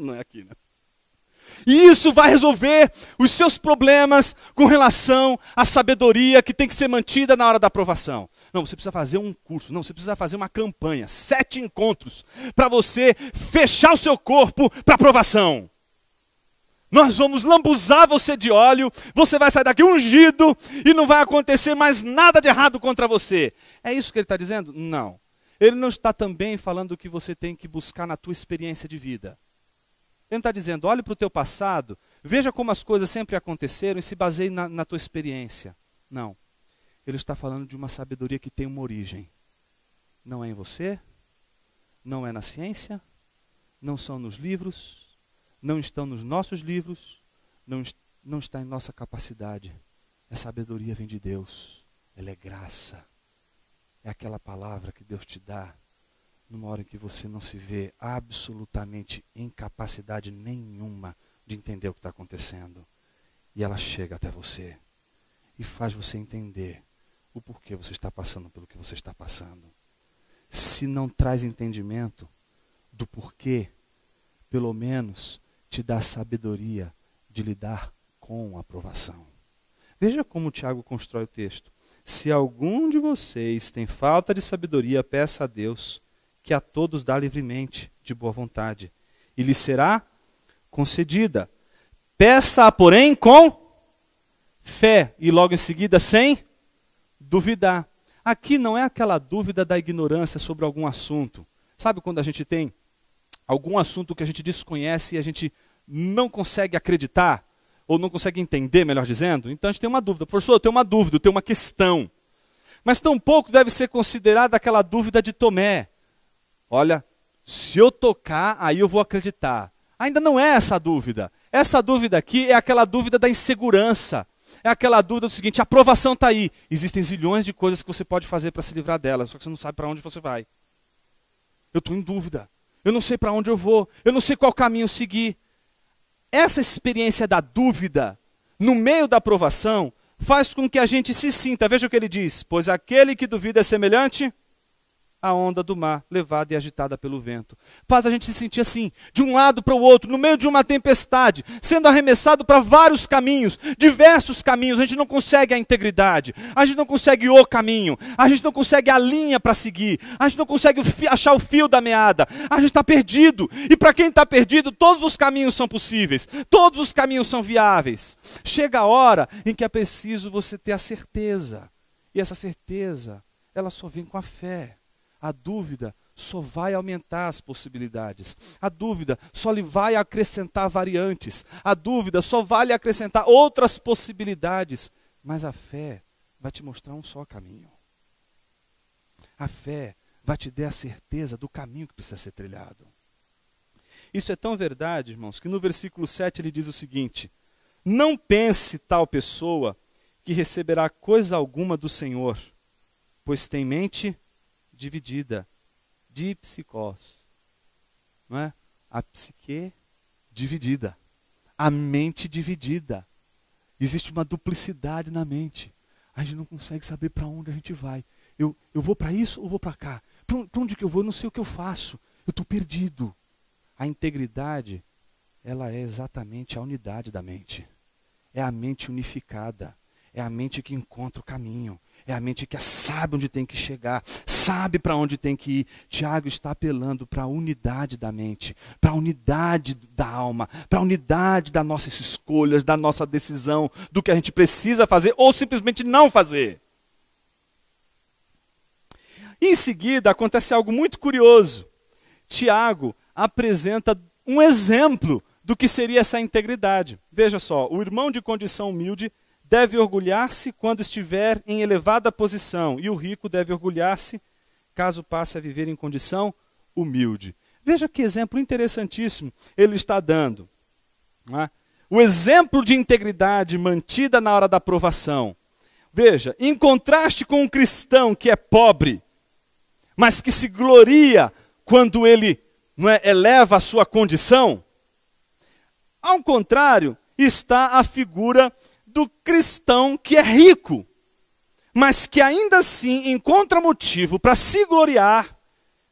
Não é aqui, né? E isso vai resolver os seus problemas com relação à sabedoria que tem que ser mantida na hora da aprovação. Não, você precisa fazer um curso, não, você precisa fazer uma campanha, 7 encontros, para você fechar o seu corpo para aprovação. Nós vamos lambuzar você de óleo, você vai sair daqui ungido e não vai acontecer mais nada de errado contra você. É isso que ele está dizendo? Não. Ele não está também falando o que você tem que buscar na tua experiência de vida. Ele não está dizendo, olhe para o teu passado, veja como as coisas sempre aconteceram e se baseie na tua experiência. Não. Ele está falando de uma sabedoria que tem uma origem. Não é em você, não é na ciência, não são nos livros, não estão nos nossos livros, não está em nossa capacidade. A sabedoria vem de Deus, ela é graça. É aquela palavra que Deus te dá numa hora em que você não se vê absolutamente em capacidade nenhuma de entender o que está acontecendo. E ela chega até você e faz você entender o porquê você está passando pelo que você está passando. Se não traz entendimento do porquê, pelo menos te dá sabedoria de lidar com a aprovação. Veja como o Tiago constrói o texto. Se algum de vocês tem falta de sabedoria, peça a Deus, que a todos dá livremente, de boa vontade, e lhe será concedida. Peça-a, porém, com fé, e logo em seguida sem duvidar. Aqui não é aquela dúvida da ignorância sobre algum assunto. Sabe quando a gente tem algum assunto que a gente desconhece e a gente não consegue acreditar, ou não consegue entender, melhor dizendo? Então a gente tem uma dúvida. Professor, eu tenho uma dúvida, eu tenho uma questão. Mas tampouco deve ser considerada aquela dúvida de Tomé. Olha, se eu tocar, aí eu vou acreditar. Ainda não é essa a dúvida. Essa dúvida aqui é aquela dúvida da insegurança. É aquela dúvida do seguinte, a aprovação está aí. Existem zilhões de coisas que você pode fazer para se livrar dela, só que você não sabe para onde você vai. Eu estou em dúvida. Eu não sei para onde eu vou. Eu não sei qual caminho seguir. Essa experiência da dúvida, no meio da aprovação, faz com que a gente se sinta, veja o que ele diz, pois aquele que duvida é semelhante à onda do mar, levada e agitada pelo vento. Faz a gente se sentir assim, de um lado para o outro, no meio de uma tempestade, sendo arremessado para vários caminhos, diversos caminhos. A gente não consegue a integridade, a gente não consegue o caminho, a gente não consegue a linha para seguir, a gente não consegue achar o fio da meada, a gente está perdido. E para quem está perdido, todos os caminhos são possíveis, todos os caminhos são viáveis. Chega a hora em que é preciso você ter a certeza, e essa certeza, ela só vem com a fé. A dúvida só vai aumentar as possibilidades. A dúvida só lhe vai acrescentar variantes. A dúvida só vai lhe acrescentar outras possibilidades. Mas a fé vai te mostrar um só caminho. A fé vai te dar a certeza do caminho que precisa ser trilhado. Isso é tão verdade, irmãos, que no versículo 7 ele diz o seguinte: não pense tal pessoa que receberá coisa alguma do Senhor, pois tem mente dividida, dipsikos, não é? A psique dividida, a mente dividida. Existe uma duplicidade na mente. A gente não consegue saber para onde a gente vai. Eu vou para isso ou vou para cá? Para onde que eu vou? Eu não sei o que eu faço. Eu estou perdido. A integridade, ela é exatamente a unidade da mente. É a mente unificada. É a mente que encontra o caminho. É a mente que sabe onde tem que chegar, sabe para onde tem que ir. Tiago está apelando para a unidade da mente, para a unidade da alma, para a unidade das nossas escolhas, da nossa decisão, do que a gente precisa fazer ou simplesmente não fazer. Em seguida, acontece algo muito curioso. Tiago apresenta um exemplo do que seria essa integridade. Veja só, o irmão de condição humilde deve orgulhar-se quando estiver em elevada posição, e o rico deve orgulhar-se caso passe a viver em condição humilde. Veja que exemplo interessantíssimo ele está dando. Não é? O exemplo de integridade mantida na hora da provação. Veja, em contraste com um cristão que é pobre, mas que se gloria quando ele eleva a sua condição, ao contrário, está a figura do cristão que é rico, mas que ainda assim encontra motivo para se gloriar,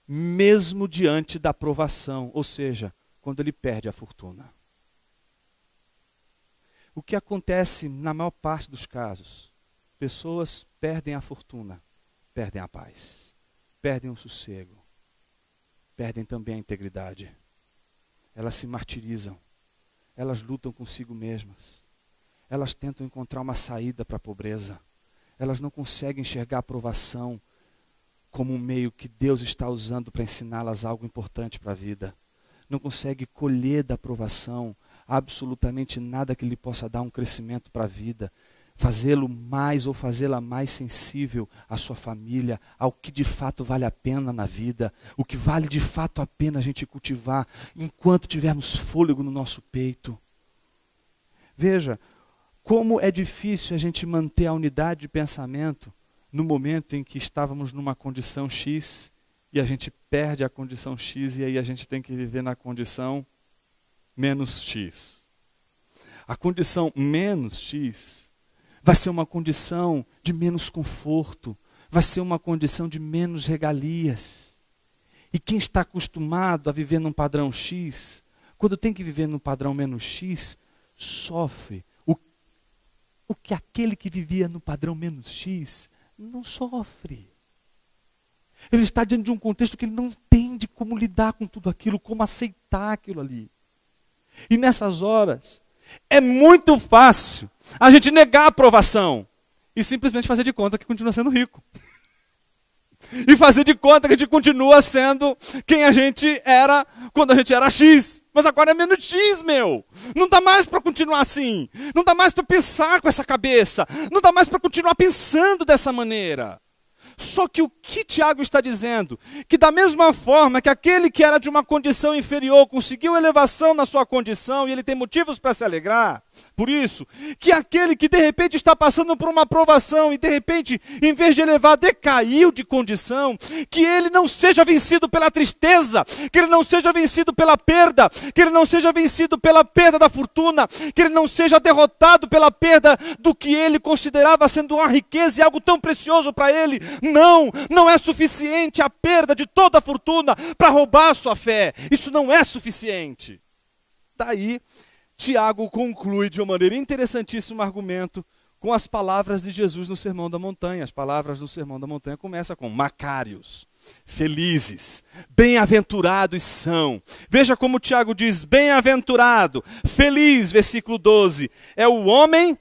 mesmo diante da provação, ou seja, quando ele perde a fortuna. O que acontece na maior parte dos casos? Pessoas perdem a fortuna, perdem a paz, perdem o sossego, perdem também a integridade. Elas se martirizam, elas lutam consigo mesmas, elas tentam encontrar uma saída para a pobreza, elas não conseguem enxergar a provação como um meio que Deus está usando para ensiná-las algo importante para a vida. Não consegue colher da provação absolutamente nada que lhe possa dar um crescimento para a vida, fazê-lo mais ou fazê-la mais sensível à sua família, ao que de fato vale a pena na vida, o que vale de fato a pena a gente cultivar enquanto tivermos fôlego no nosso peito. Veja, como é difícil a gente manter a unidade de pensamento no momento em que estávamos numa condição X e a gente perde a condição X e aí a gente tem que viver na condição menos X. A condição menos X vai ser uma condição de menos conforto, vai ser uma condição de menos regalias. E quem está acostumado a viver num padrão X, quando tem que viver num padrão menos X, sofre o que aquele que vivia no padrão menos X não sofre. Ele está diante de um contexto que ele não entende como lidar com tudo aquilo, como aceitar aquilo ali. E nessas horas, é muito fácil a gente negar a aprovação e simplesmente fazer de conta que continua sendo rico. E fazer de conta que a gente continua sendo quem a gente era quando a gente era X. Mas agora é menos X, meu. Não dá mais para continuar assim. Não dá mais para pensar com essa cabeça. Não dá mais para continuar pensando dessa maneira. Só que o que Tiago está dizendo? Que da mesma forma que aquele que era de uma condição inferior conseguiu elevação na sua condição e ele tem motivos para se alegrar, por isso, que aquele que de repente está passando por uma provação e de repente, em vez de elevar, decaiu de condição, que ele não seja vencido pela tristeza, que ele não seja vencido pela perda, que ele não seja vencido pela perda da fortuna, que ele não seja derrotado pela perda do que ele considerava sendo uma riqueza e algo tão precioso para ele. Não é suficiente a perda de toda a fortuna para roubar a sua fé. Isso não é suficiente. Daí, Tiago conclui de uma maneira interessantíssima o argumento com as palavras de Jesus no Sermão da Montanha. As palavras do Sermão da Montanha começam com Macários, felizes, bem-aventurados são. Veja como Tiago diz, bem-aventurado, feliz, versículo 12, é o homem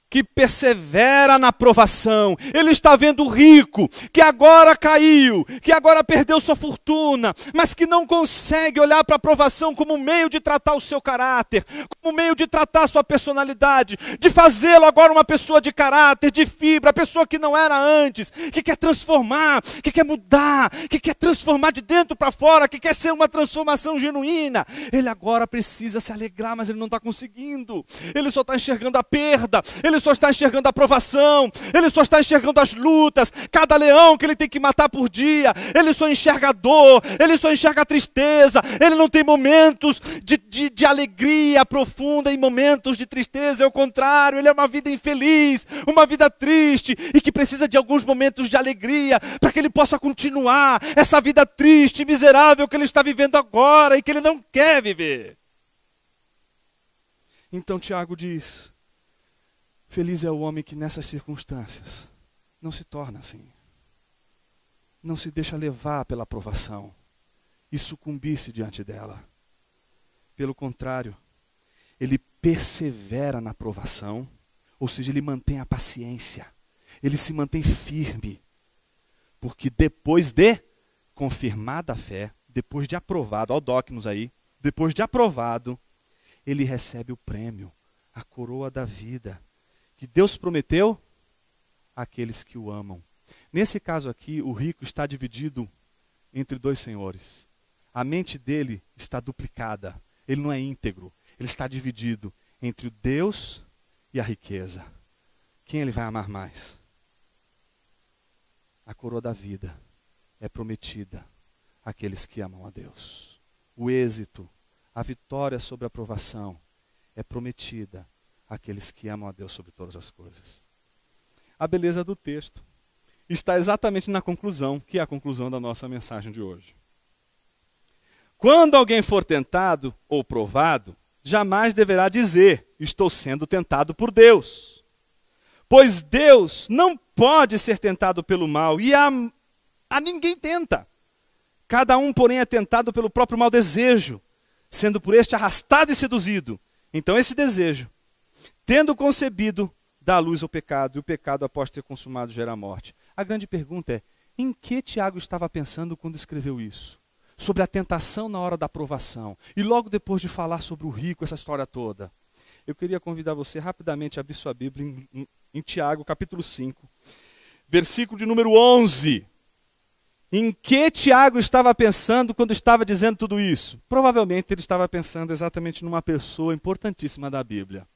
que persevera na provação. Ele está vendo o rico, que agora caiu, que agora perdeu sua fortuna, mas que não consegue olhar para a provação como um meio de tratar o seu caráter, como um meio de tratar a sua personalidade, de fazê-lo agora uma pessoa de caráter, de fibra, a pessoa que não era antes, que quer transformar, que quer mudar, que quer transformar de dentro para fora, que quer ser uma transformação genuína. Ele agora precisa se alegrar, mas ele não está conseguindo. Ele só está enxergando a perda, ele só está enxergando a provação, ele só está enxergando as lutas, cada leão que ele tem que matar por dia, ele só enxerga a dor, ele só enxerga a tristeza, ele não tem momentos de alegria profunda e momentos de tristeza, é o contrário, ele é uma vida infeliz, uma vida triste, e que precisa de alguns momentos de alegria, para que ele possa continuar essa vida triste, miserável que ele está vivendo agora, e que ele não quer viver. Então Tiago diz, feliz é o homem que nessas circunstâncias não se torna assim. Não se deixa levar pela provação e sucumbir-se diante dela. Pelo contrário, ele persevera na provação, ou seja, ele mantém a paciência, ele se mantém firme, porque depois de confirmada a fé, depois de aprovado, ó Docnos aí, depois de aprovado, ele recebe o prêmio, a coroa da vida, que Deus prometeu àqueles que o amam. Nesse caso aqui, o rico está dividido entre dois senhores. A mente dele está duplicada. Ele não é íntegro. Ele está dividido entre o Deus e a riqueza. Quem ele vai amar mais? A coroa da vida é prometida àqueles que amam a Deus. O êxito, a vitória sobre a provação é prometida àqueles que amam a Deus sobre todas as coisas. A beleza do texto está exatamente na conclusão, que é a conclusão da nossa mensagem de hoje. Quando alguém for tentado ou provado, jamais deverá dizer: estou sendo tentado por Deus. Pois Deus não pode ser tentado pelo mal, e a ninguém tenta. Cada um, porém, é tentado pelo próprio mau desejo, sendo por este arrastado e seduzido. Então esse desejo, tendo concebido, dá à luz ao pecado, e o pecado, após ter consumado, gera a morte. A grande pergunta é: em que Tiago estava pensando quando escreveu isso? Sobre a tentação na hora da provação. E logo depois de falar sobre o rico, essa história toda. Eu queria convidar você rapidamente a abrir sua Bíblia em Tiago, capítulo 5, versículo de número 11. Em que Tiago estava pensando quando estava dizendo tudo isso? Provavelmente ele estava pensando exatamente numa pessoa importantíssima da Bíblia.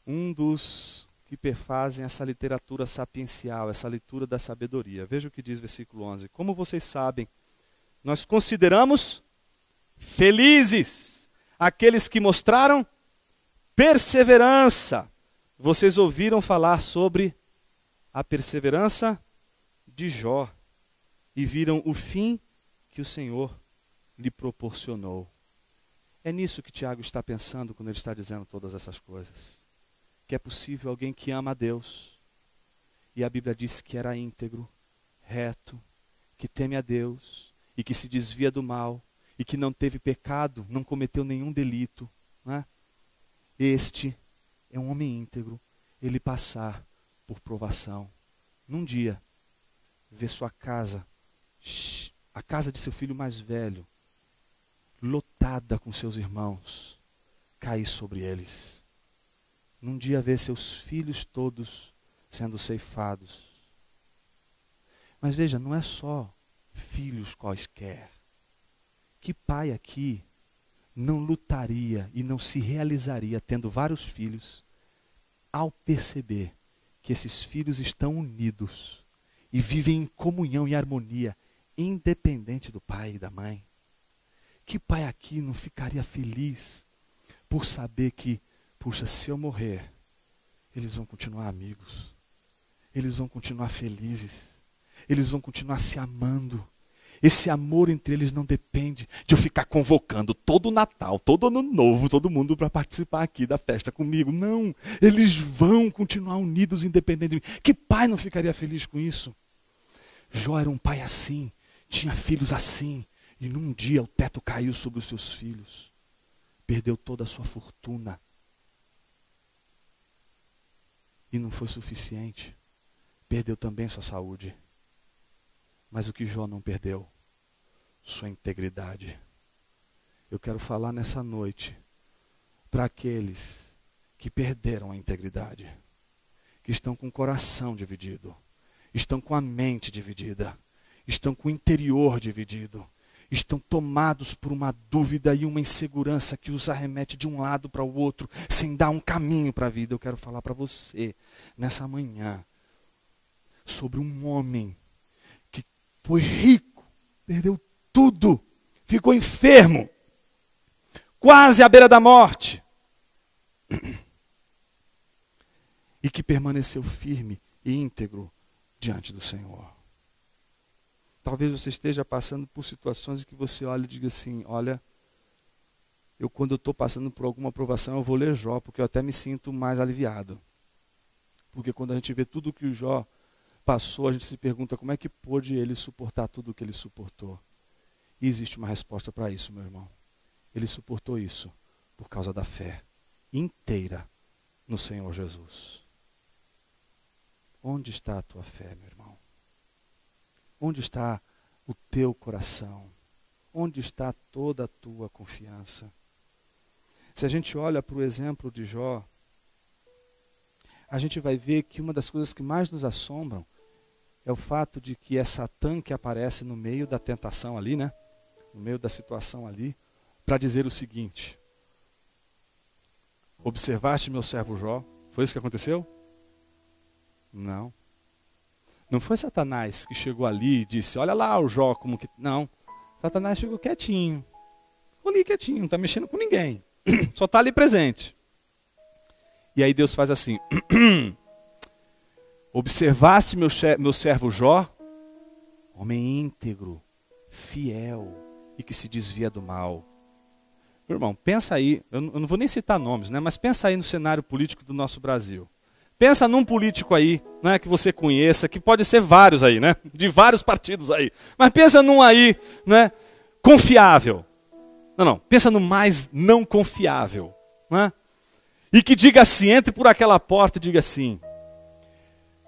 Um dos que perfazem essa literatura sapiencial, essa leitura da sabedoria. Veja o que diz o versículo 11. Como vocês sabem, nós consideramos felizes aqueles que mostraram perseverança. Vocês ouviram falar sobre a perseverança de Jó e viram o fim que o Senhor lhe proporcionou. É nisso que Tiago está pensando quando ele está dizendo todas essas coisas. Que é possível alguém que ama a Deus, e a Bíblia diz que era íntegro, reto, que teme a Deus, e que se desvia do mal, e que não teve pecado, não cometeu nenhum delito, não é? Este é um homem íntegro, ele passar por provação. Num dia, ver sua casa, a casa de seu filho mais velho, lotada com seus irmãos, cair sobre eles. Num dia ver seus filhos todos sendo ceifados. Mas veja, não é só filhos quaisquer. Que pai aqui não lutaria e não se realizaria tendo vários filhos ao perceber que esses filhos estão unidos e vivem em comunhão e harmonia, independente do pai e da mãe? Que pai aqui não ficaria feliz por saber que, puxa, se eu morrer, eles vão continuar amigos, eles vão continuar felizes, eles vão continuar se amando. Esse amor entre eles não depende de eu ficar convocando todo Natal, todo Ano Novo, todo mundo para participar aqui da festa comigo. Não, eles vão continuar unidos independente de mim. Que pai não ficaria feliz com isso? Jó era um pai assim, tinha filhos assim, e num dia o teto caiu sobre os seus filhos. Perdeu toda a sua fortuna. E não foi suficiente. Perdeu também sua saúde. Mas o que Jó não perdeu? Sua integridade. Eu quero falar nessa noite para aqueles que perderam a integridade, que estão com o coração dividido, estão com a mente dividida, estão com o interior dividido, estão tomados por uma dúvida e uma insegurança que os arremete de um lado para o outro, sem dar um caminho para a vida. Eu quero falar para você nessa manhã sobre um homem que foi rico, perdeu tudo, ficou enfermo, quase à beira da morte, e que permaneceu firme e íntegro diante do Senhor. Talvez você esteja passando por situações em que você olha e diga assim: olha, quando eu estou passando por alguma provação, eu vou ler Jó, porque eu até me sinto mais aliviado. Porque quando a gente vê tudo que o Jó passou, a gente se pergunta como é que pôde ele suportar tudo o que ele suportou. E existe uma resposta para isso, meu irmão. Ele suportou isso por causa da fé inteira no Senhor Jesus. Onde está a tua fé, meu irmão? Onde está o teu coração? Onde está toda a tua confiança? Se a gente olha para o exemplo de Jó, a gente vai ver que uma das coisas que mais nos assombram é o fato de que é Satã que aparece no meio da tentação ali, né? No meio da situação ali, para dizer o seguinte: observaste meu servo Jó? Foi isso que aconteceu? Não. Não foi Satanás que chegou ali e disse, olha lá o Jó como que... Não. Satanás chegou quietinho. Ficou ali quietinho, não está mexendo com ninguém. Só está ali presente. E aí Deus faz assim. Observaste meu servo Jó? Homem íntegro, fiel e que se desvia do mal. Meu irmão, pensa aí, eu não vou nem citar nomes, né? Mas pensa aí no cenário político do nosso Brasil. Pensa num político aí, né, que você conheça, que pode ser vários aí, né? De vários partidos aí. Mas pensa num aí, né, confiável. Não, pensa no mais não confiável, né? E que diga assim, entre por aquela porta e diga assim: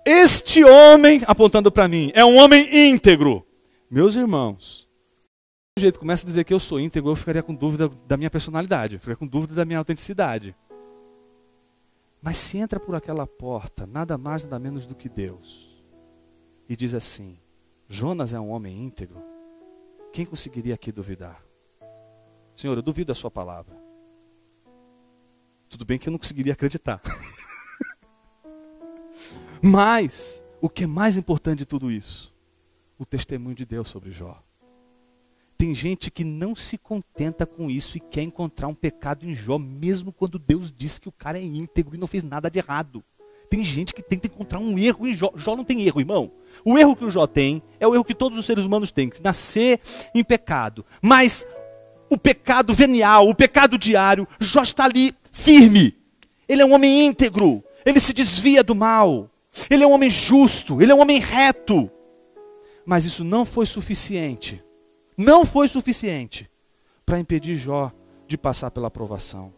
este homem, apontando para mim, é um homem íntegro. Meus irmãos, do jeito que começa a dizer que eu sou íntegro, eu ficaria com dúvida da minha personalidade, eu ficaria com dúvida da minha autenticidade. Mas se entra por aquela porta, nada mais, nada menos do que Deus, e diz assim: Jonas é um homem íntegro, quem conseguiria aqui duvidar? Senhor, eu duvido da sua palavra. Tudo bem que eu não conseguiria acreditar. Mas, o que é mais importante de tudo isso? O testemunho de Deus sobre Jó. Tem gente que não se contenta com isso e quer encontrar um pecado em Jó, mesmo quando Deus diz que o cara é íntegro e não fez nada de errado. Tem gente que tenta encontrar um erro em Jó. Jó não tem erro, irmão. O erro que o Jó tem é o erro que todos os seres humanos têm, que nascer em pecado. Mas o pecado venial, o pecado diário, Jó está ali firme. Ele é um homem íntegro, ele se desvia do mal. Ele é um homem justo, ele é um homem reto. Mas isso não foi suficiente. Não foi suficiente para impedir Jó de passar pela provação.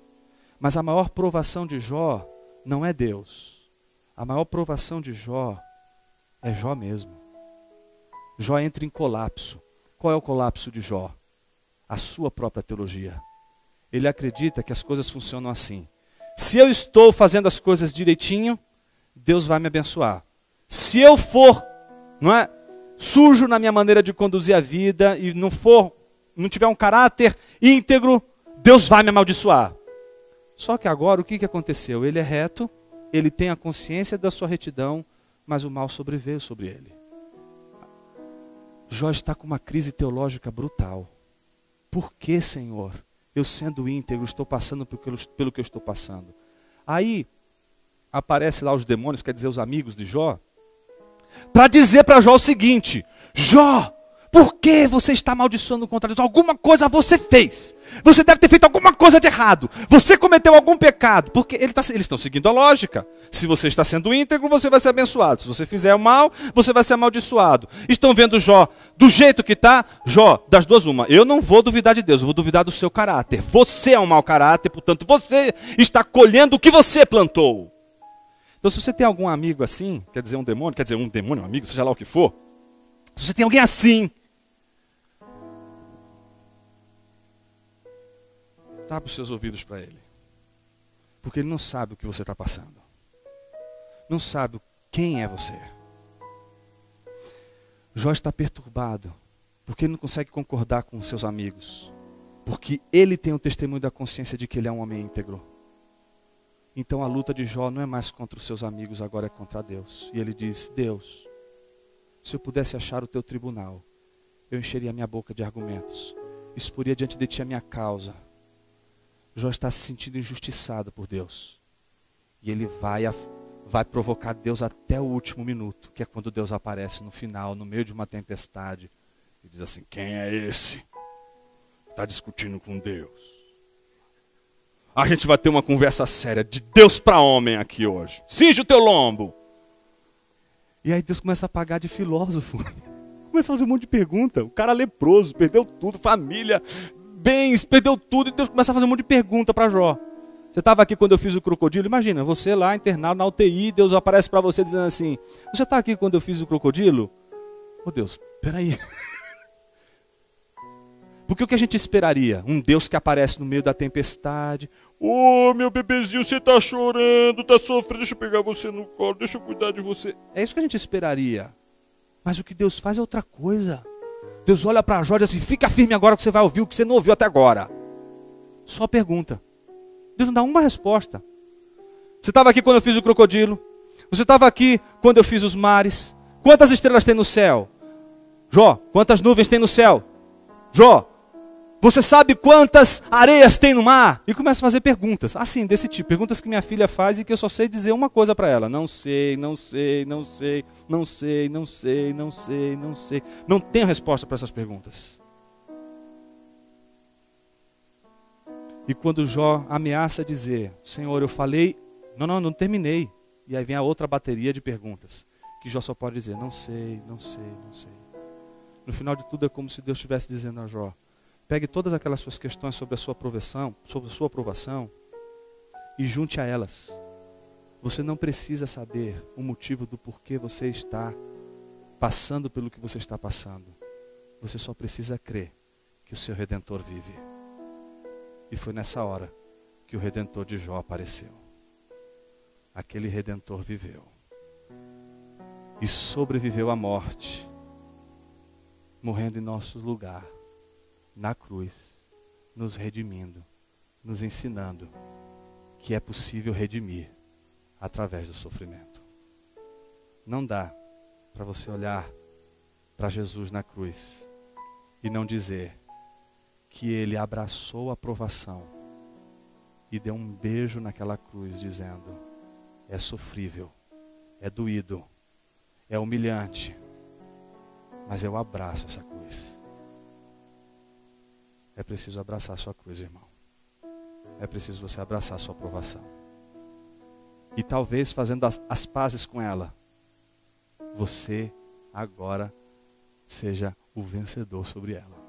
Mas a maior provação de Jó não é Deus. A maior provação de Jó é Jó mesmo. Jó entra em colapso. Qual é o colapso de Jó? A sua própria teologia. Ele acredita que as coisas funcionam assim. Se eu estou fazendo as coisas direitinho, Deus vai me abençoar. Se eu for, não é, sujo na minha maneira de conduzir a vida e não tiver um caráter íntegro, Deus vai me amaldiçoar. Só que agora o que aconteceu? Ele é reto, ele tem a consciência da sua retidão, mas o mal sobreveio sobre ele. Jó está com uma crise teológica brutal. Por que, Senhor, eu sendo íntegro estou passando pelo que eu estou passando? Aí aparece lá os demônios, quer dizer os amigos de Jó, para dizer para Jó o seguinte: Jó, por que você está amaldiçoando contra Deus? Alguma coisa você fez. Você deve ter feito alguma coisa de errado. Você cometeu algum pecado. Porque eles estão seguindo a lógica. Se você está sendo íntegro, você vai ser abençoado. Se você fizer o mal, você vai ser amaldiçoado. Estão vendo Jó do jeito que está? Jó, das duas uma. Eu não vou duvidar de Deus, eu vou duvidar do seu caráter. Você é um mau caráter, portanto você está colhendo o que você plantou. Então se você tem algum amigo assim, quer dizer um demônio, um amigo, seja lá o que for. Se você tem alguém assim, tapa os seus ouvidos para ele. Porque ele não sabe o que você está passando. Não sabe quem é você. Jó está perturbado, porque ele não consegue concordar com os seus amigos. Porque ele tem o testemunho da consciência de que ele é um homem íntegro. Então a luta de Jó não é mais contra os seus amigos, agora é contra Deus. E ele diz: Deus, se eu pudesse achar o teu tribunal, eu encheria a minha boca de argumentos, exporia diante de ti a minha causa. Jó está se sentindo injustiçado por Deus. E ele vai provocar Deus até o último minuto, que é quando Deus aparece no final, no meio de uma tempestade, e diz assim: quem é esse? Está discutindo com Deus. A gente vai ter uma conversa séria de Deus para homem aqui hoje. Cinge o teu lombo. E aí Deus começa a pagar de filósofo. Começa a fazer um monte de pergunta. O cara leproso, perdeu tudo, família, bens, perdeu tudo. E Deus começa a fazer um monte de pergunta para Jó. Você estava aqui quando eu fiz o crocodilo? Imagina, você lá internado na UTI, Deus aparece para você dizendo assim: você está aqui quando eu fiz o crocodilo? Oh Deus, peraí. Porque o que a gente esperaria? Um Deus que aparece no meio da tempestade. Ô, meu bebezinho, você está chorando, está sofrendo, deixa eu pegar você no colo, deixa eu cuidar de você. É isso que a gente esperaria. Mas o que Deus faz é outra coisa. Deus olha para Jó e diz assim, fica firme agora que você vai ouvir o que você não ouviu até agora. Só pergunta. Deus não dá uma resposta. Você estava aqui quando eu fiz o crocodilo? Você estava aqui quando eu fiz os mares? Quantas estrelas tem no céu? Jó, quantas nuvens tem no céu? Jó, você sabe quantas areias tem no mar? E começa a fazer perguntas, assim, desse tipo. Perguntas que minha filha faz e que eu só sei dizer uma coisa para ela. Não sei, não sei, não sei, não sei, não sei, não sei, não sei. Não tenho resposta para essas perguntas. E quando Jó ameaça dizer, Senhor, eu falei, não terminei. E aí vem a outra bateria de perguntas, que Jó só pode dizer, não sei, não sei, não sei. No final de tudo é como se Deus estivesse dizendo a Jó, pegue todas aquelas suas questões sobre a sua aprovação e junte a elas. Você não precisa saber o motivo do porquê você está passando pelo que você está passando. Você só precisa crer que o seu Redentor vive. E foi nessa hora que o Redentor de Jó apareceu. Aquele Redentor viveu. E sobreviveu à morte. Morrendo em nosso lugar. Na cruz. Nos redimindo. Nos ensinando que é possível redimir através do sofrimento. Não dá para você olhar para Jesus na cruz e não dizer que ele abraçou a provação e deu um beijo naquela cruz dizendo, é sofrível, é doído, é humilhante, mas eu abraço essa cruz. É preciso abraçar a sua cruz, irmão. É preciso você abraçar a sua provação. E talvez fazendo as pazes com ela, você agora seja o vencedor sobre ela.